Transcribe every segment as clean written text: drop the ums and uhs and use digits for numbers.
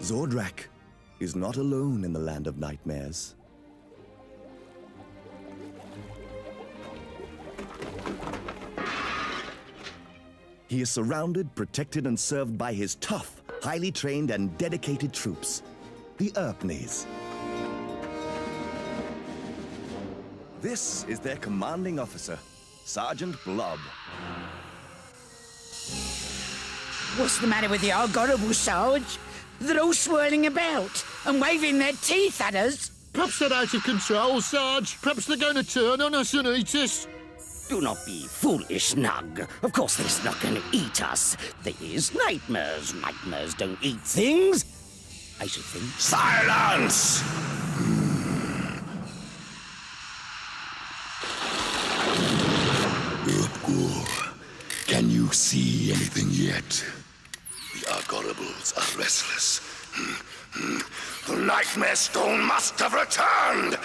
Zordrak is not alone in the land of nightmares. He is surrounded, protected, and served by his tough, highly trained, and dedicated troops, the Urpneys. This is their commanding officer, Sergeant Blob. What's the matter with the Urpgor, Sarge? They're all swirling about and waving their teeth at us. Perhaps they're out of control, Sarge. Perhaps they're going to turn on us and eat us. Do not be foolish, Nug. Of course they're not going to eat us. There is nightmares. Nightmares don't eat things. I should think. Silence! Urpgor, can you see anything yet? The Urgorables are restless. The Nightmare Stone must have returned!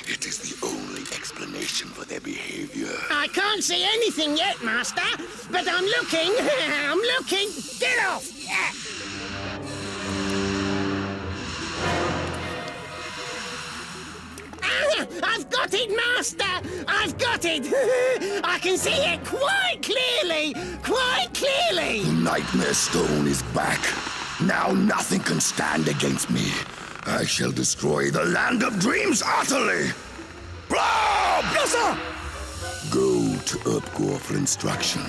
It is the only explanation for their behavior. I can't see anything yet, Master, but I'm looking. I'm looking. Get off! I've got it, Master! I've got it! I can see it quite clearly! Quite clearly! The Nightmare Stone is back. Now nothing can stand against me. I shall destroy the land of dreams utterly! Blob! Yes, sir! Go to Urpgor for instruction.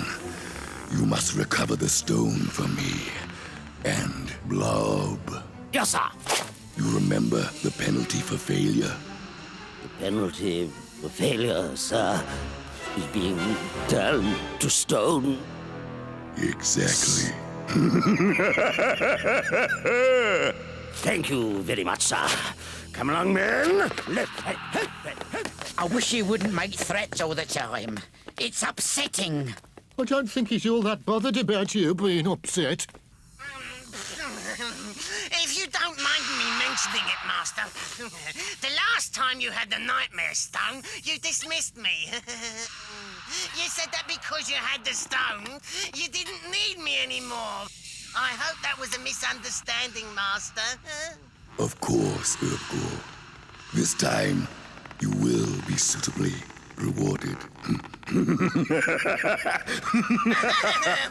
You must recover the stone for me. And Blob. Yes, sir. You remember the penalty for failure? The penalty for failure, sir, is being turned to stone. Exactly. Thank you very much, sir. Come along, men. I wish you wouldn't make threats all the time. It's upsetting. I don't think he's all that bothered about you being upset. If you don't mind me mentioning it, Master, the last time you had the Nightmare Stone, you dismissed me. You said that because you had the stone, you didn't need me anymore. I hope that was a misunderstanding, Master. Of course, Urpgor. This time, you will be suitably rewarded.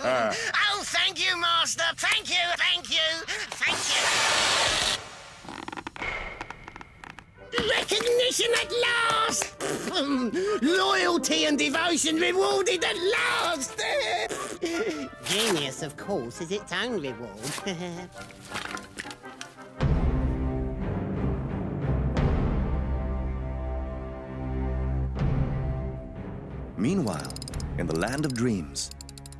Oh, thank you, Master. Thank you, thank you, thank you. Recognition at last! Loyalty and devotion rewarded at last! Genius, of course, is its own reward. Meanwhile, in the land of dreams,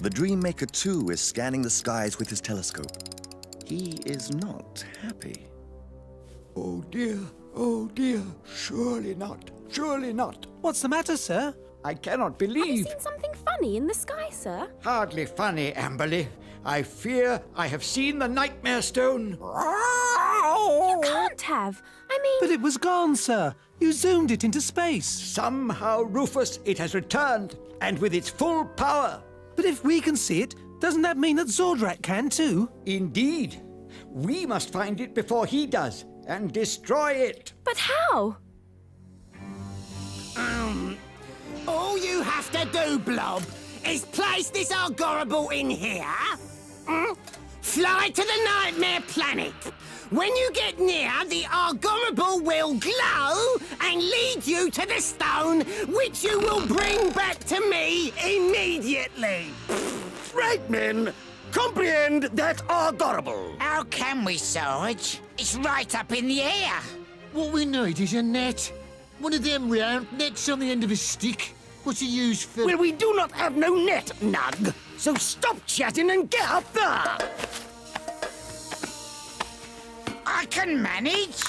the Dreammaker too is scanning the skies with his telescope. He is not happy. Oh dear, surely not, surely not. What's the matter, sir? I cannot Have believe. you seen something funny in the sky, sir? Hardly funny, Amberley. I fear I have seen the Nightmare Stone. You can't have. I mean... But it was gone, sir. You zoomed it into space. Somehow, Rufus, it has returned, and with its full power. But if we can see it, doesn't that mean that Zordrak can too? Indeed. We must find it before he does, and destroy it. But how? All you have to do, Blob, is place this Urgorable in here, fly to the Nightmare Planet. When you get near, the Urgorable will glow and lead you to the stone, which you will bring back to me immediately. Right, men. Comprehend that Urgorable. How can we, Sarge? It's right up in the air. What we need is a net. One of them round nets on the end of a stick. What's it used for? Well, we do not have no net, Nug. So stop chatting and get up there. I can manage.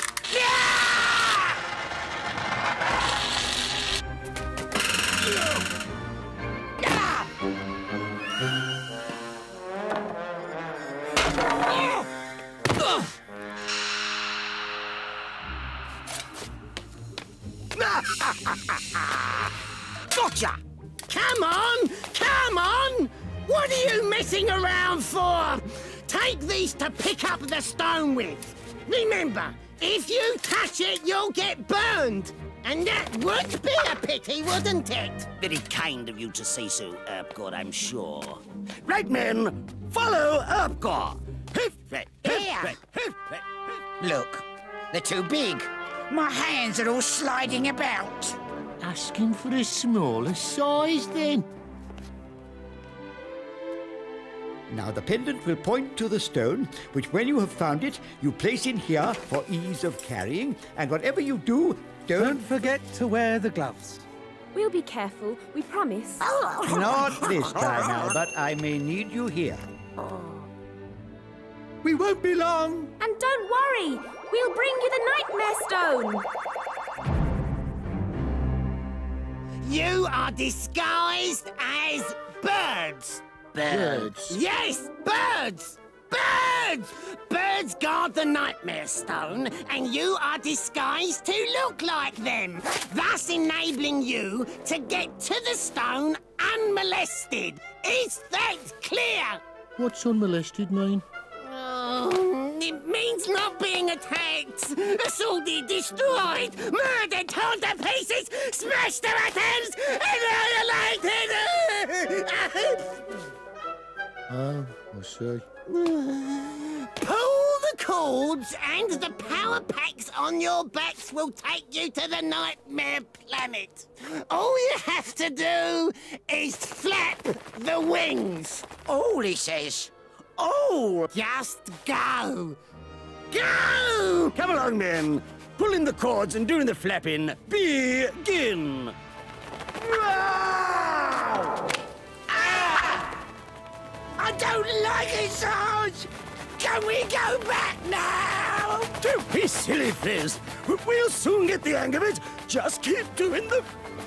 Gotcha! Come on! Come on! What are you messing around for? Take take these to pick up the stone with. Remember, if you touch it, you'll get burned. And that would be a pity, wouldn't it? Very kind of you to say so, Urpgor, I'm sure. Right, men, follow Urpgor. Here. Look, they're too big. My hands are all sliding about. Asking for a smaller size, then? Now the pendant will point to the stone, which when you have found it, you place in here for ease of carrying, and whatever you do, Don't forget to wear the gloves. We'll be careful, we promise. Not this time, Albert. I may need you here. We won't be long. And don't worry, we'll bring you the Nightmare Stone. You are disguised as birds. Birds. Yes, birds! Birds! Birds guard the Nightmare Stone, and you are disguised to look like them, thus enabling you to get to the stone unmolested. Is that clear? What's unmolested mean? Oh, it means not being attacked, assaulted, destroyed, murdered, torn to pieces, smashed to atoms, annihilated! Oh, I see. Pull the cords and the power packs on your backs will take you to the Nightmare Planet. All you have to do is flap the wings. All, he says. All. Just go. Go! Come along, men. Pull in the cords and doing the flapping. Begin. Wow! Ah! I don't like it, Sarge! Can we go back now? Don't be silly, Fizz. We'll soon get the hang of it. Just keep doing the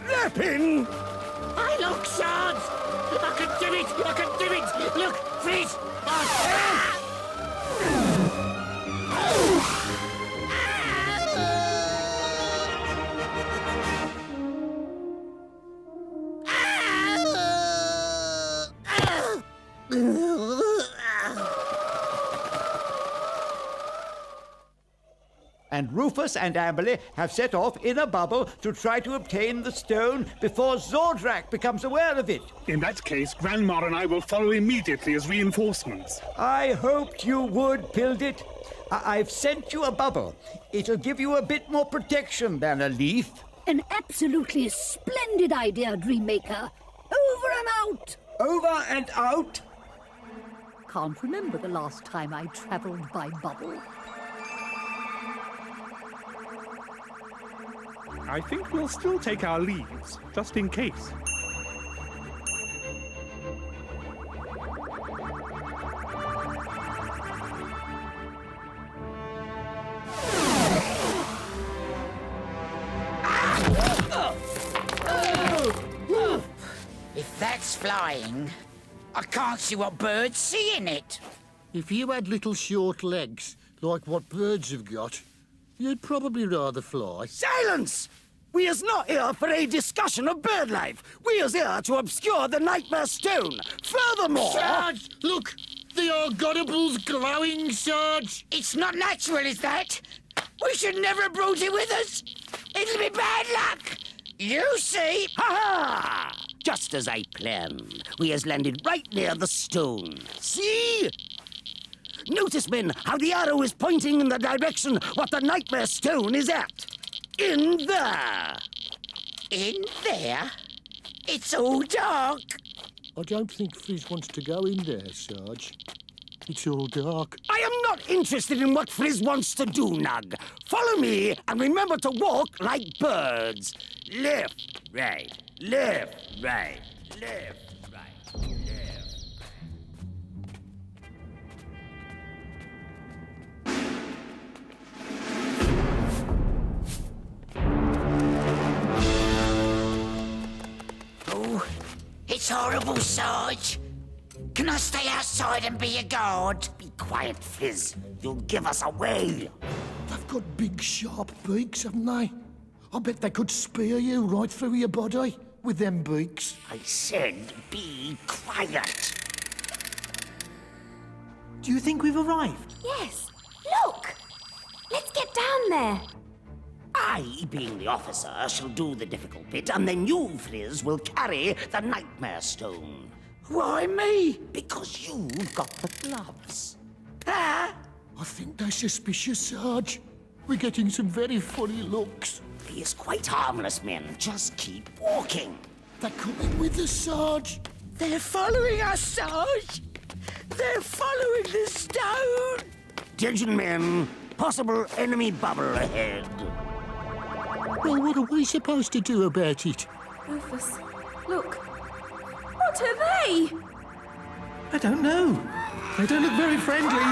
flapping. Hey, look, Sarge! I can do it! I can do it! Look, Fizz! And Rufus and Amberley have set off in a bubble to try to obtain the stone before Zordrak becomes aware of it. In that case, Grandma and I will follow immediately as reinforcements. I hoped you would, Pildit. I've sent you a bubble. It'll give you a bit more protection than a leaf. An absolutely splendid idea, Dreammaker. Over and out! Over and out? Can't remember the last time I travelled by bubble. I think we'll still take our leaves, just in case. If that's flying, I can't see what birds see in it. If you had little short legs, like what birds have got, you'd probably rather fly. Silence! We is not here for a discussion of bird life. We is here to obscure the Nightmare Stone. Furthermore... Sarge! Look! The Argonable's glowing, Sarge! It's not natural, is that? We should never have brought it with us. It'll be bad luck. You see? Ha-ha! Just as I planned. We has landed right near the stone. See? Notice, men, how the arrow is pointing in the direction what the Nightmare Stone is at. In there. In there? It's all dark. I don't think Fizz wants to go in there, Sarge. It's all dark. I am not interested in what Frizz wants to do, Nug. Follow me and remember to walk like birds. Left, right, left, right, left, right, left. Oh, it's horrible, Sarge. Can I stay outside and be a guard? Be quiet, Fizz. You'll give us away. They've got big, sharp beaks, haven't they? I bet they could spear you right through your body with them beaks. I said be quiet. Do you think we've arrived? Yes. Look! Let's get down there. I, being the officer, shall do the difficult bit, and then you, Frizz, will carry the Nightmare Stone. Why me? Because you've got the gloves. I think they're suspicious, Sarge. We're getting some very funny looks. He is quite harmless, men. Just keep walking. They're coming with us, Sarge. They're following us, Sarge. They're following the stone. Attention, men. Possible enemy bubble ahead. Well, what are we supposed to do about it? Rufus, look. What are they? I don't know. They don't look very friendly.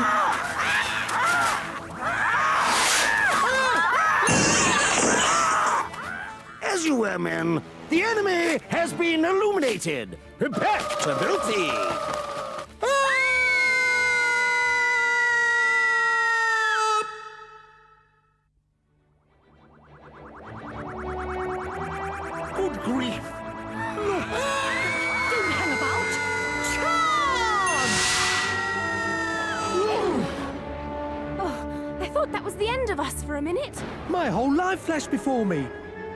As you were, men, the enemy has been illuminated. Prepare to Viltheed. Good grief. Don't hang about. Charge! Oh, I thought that was the end of us for a minute. My whole life flashed before me.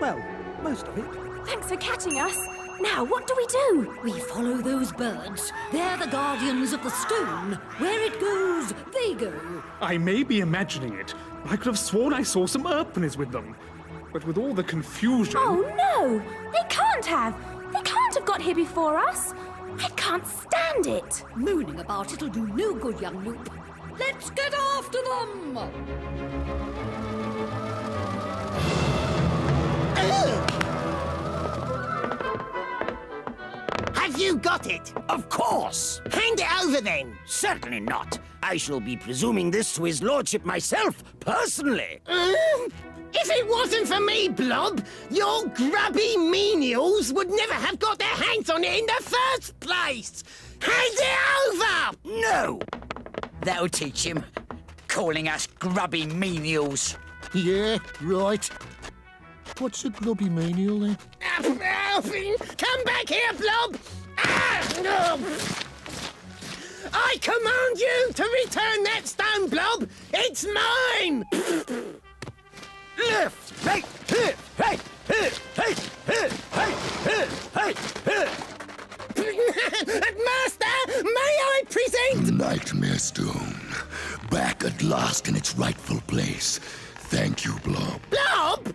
Well, most of it. Thanks for catching us. Now, what do we do? We follow those birds. They're the guardians of the stone. Where it goes, they go. I may be imagining it. I could have sworn I saw some Urpneys with them. But with all the confusion... Oh, no! They can't have! They can't have got here before us! I can't stand it! Mooning about it'll do no good, young Loop. Let's get after them! Have you got it? Of course. Hand it over then. Certainly not. I shall be presuming this to his lordship myself, personally. If it wasn't for me, Blob, your grubby menials would never have got their hands on it in the first place! Hand it over! No! That'll teach him. Calling us grubby menials. Yeah, right. What's a grubby menial then? Come back here, Blob! I command you to return that stone, Blob! It's mine! Lift! Hey! Hey! Hey! Hey! Hey! Hey! Hey! Hey! Master, may I present... Nightmare Stone. Back at last in its rightful place. Thank you, Blob. Blob?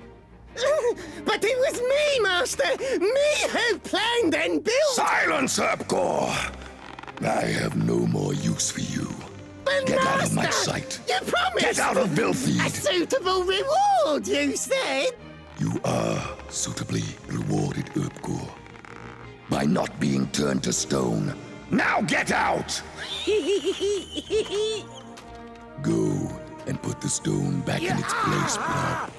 But it was me, Master! Me who planned and built... Silence, Urpgor! I have no more use for you. But Get Master, out of my sight! You promised... Get out of Viltheed! A suitable reward, you said! You are suitably rewarded, Urpgor. By not being turned to stone. Now get out! Go and put the stone back in its place, Blob.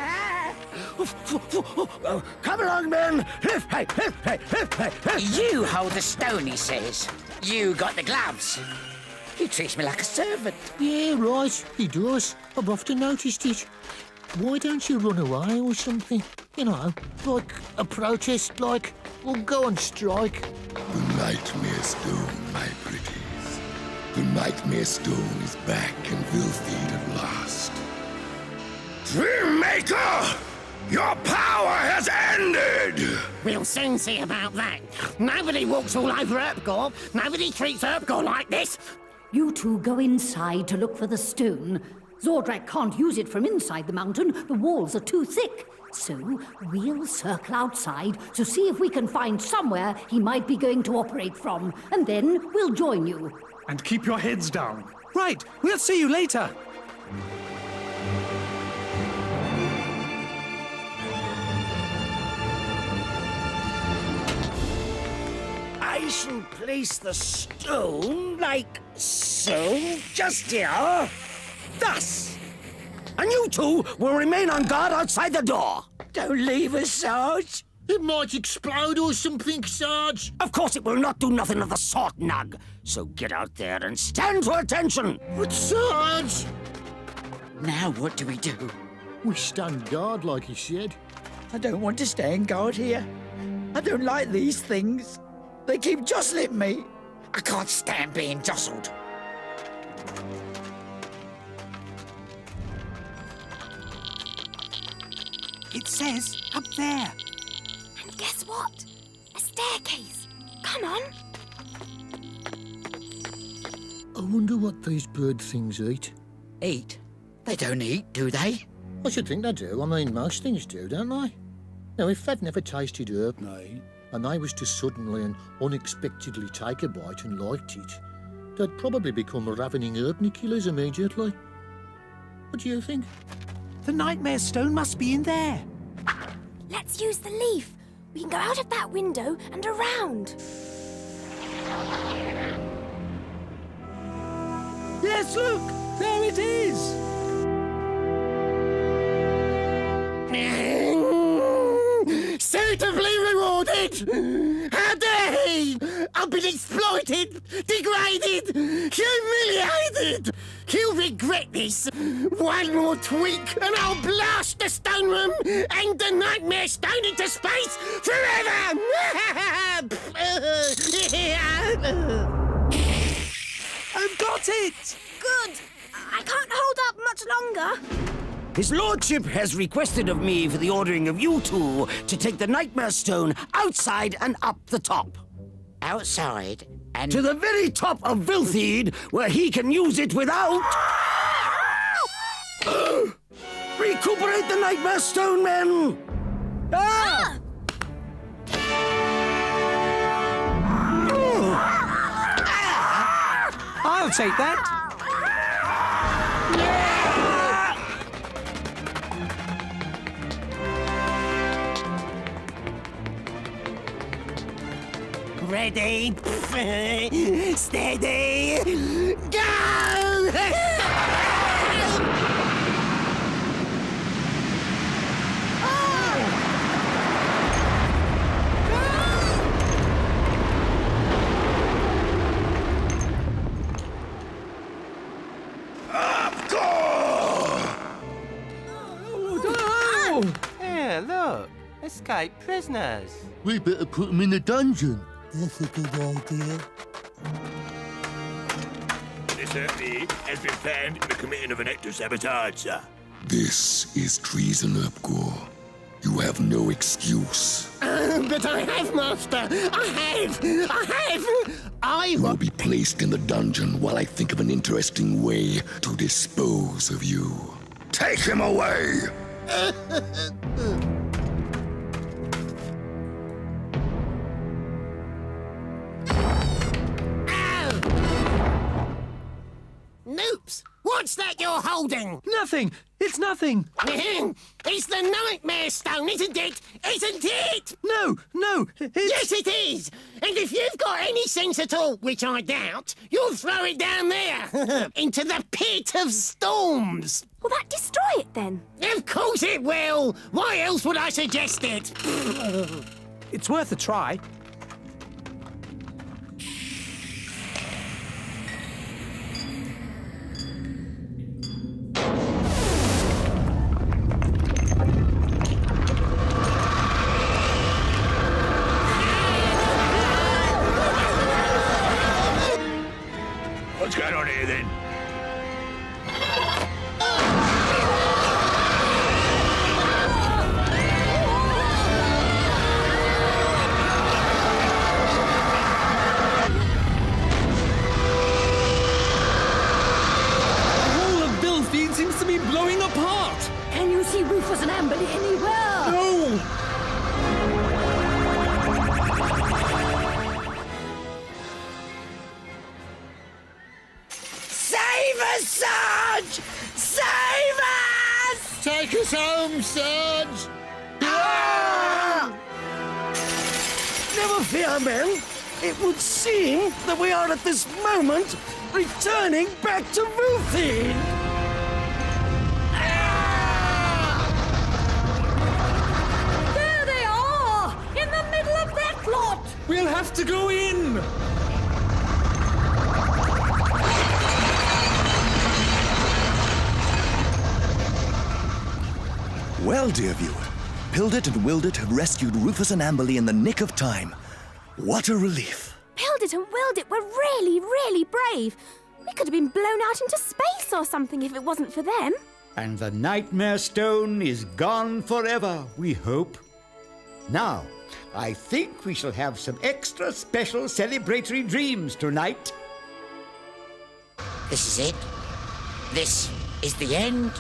Come along, men! Lift! Hey! Lift! Hey! Lift! Hey! You hold the stone, he says. You got the gloves. He treats me like a servant. Yeah, right, he does. I've often noticed it. Why don't you run away or something? You know, like a protest, like, we'll go on strike. The Nightmare Stone, my pretties. The Nightmare Stone is back in Viltheed at last. Dreammaker! Your power has ended! We'll soon see about that. Nobody walks all over Urpgor. Nobody treats Urpgor like this. You two go inside to look for the stone. Zordrak can't use it from inside the mountain. The walls are too thick. So we'll circle outside to see if we can find somewhere he might be going to operate from. And then we'll join you. And keep your heads down. Right, we'll see you later. I shall place the stone like so, just here. Thus. And you two will remain on guard outside the door. Don't leave us, Sarge. It might explode or something, Sarge. Of course it will not do nothing of the sort, Nug. So get out there and stand to attention. But Sarge! Now what do we do? We stand guard, like he said. I don't want to stand guard here. I don't like these things. They keep jostling me. I can't stand being jostled. It says up there. And guess what? A staircase. Come on. I wonder what these bird things eat. Eat? They don't eat, do they? I should think they do. I mean, most things do, don't they? Now, if they'd never tasted Urpney, and they was to suddenly and unexpectedly take a bite and liked it, they'd probably become ravening Urpney killers immediately. What do you think? The nightmare stone must be in there. Let's use the leaf. We can go out of that window and around. Yes, look! There it is! Suitably rewarded! How dare he! I've been exploited, degraded, humiliated! He'll regret this. One more tweak and I'll blast the stone room and the nightmare stone into space forever! I've got it! Good. I can't hold up much longer. His lordship has requested of me for the ordering of you two to take the nightmare stone outside and up the top. Outside and... To the very top of Viltheed, where he can use it without... Recuperate the nightmare stone, men! Ah! I'll take that. Ready, steady, go! Here, look. Escaped prisoners. We better put them in a dungeon. That's a good idea. This Urpney has been found in the committing of an act of sabotage, sir. This is treason, Urpgor. You have no excuse. But I have, Master. I will be placed in the dungeon while I think of an interesting way to dispose of you. Take him away! Noops! What's that you're holding? Nothing! It's nothing! It's the nightmare stone, isn't it? Isn't it? No! It's... Yes, it is! And if you've got any sense at all, which I doubt, you'll throw it down there! Into the pit of storms! Will that destroy it then? Of course it will! Why else would I suggest it? It's worth a try. What's going on here, then? Seems to be blowing apart. Can you see Rufus and Amberley anywhere? No! Save us, Sarge! Save us! Take us home, Sarge! Ah! Never fear, men. It would seem that we are at this moment returning back to Viltheed. We'll have to go in! Well, dear viewer, Pildit and Wildit have rescued Rufus and Amberley in the nick of time. What a relief. Pildit and Wildit were really, really brave. We could have been blown out into space or something if it wasn't for them. And the Nightmare Stone is gone forever, we hope. Now, I think we shall have some extra special celebratory dreams tonight. This is it. This is the end.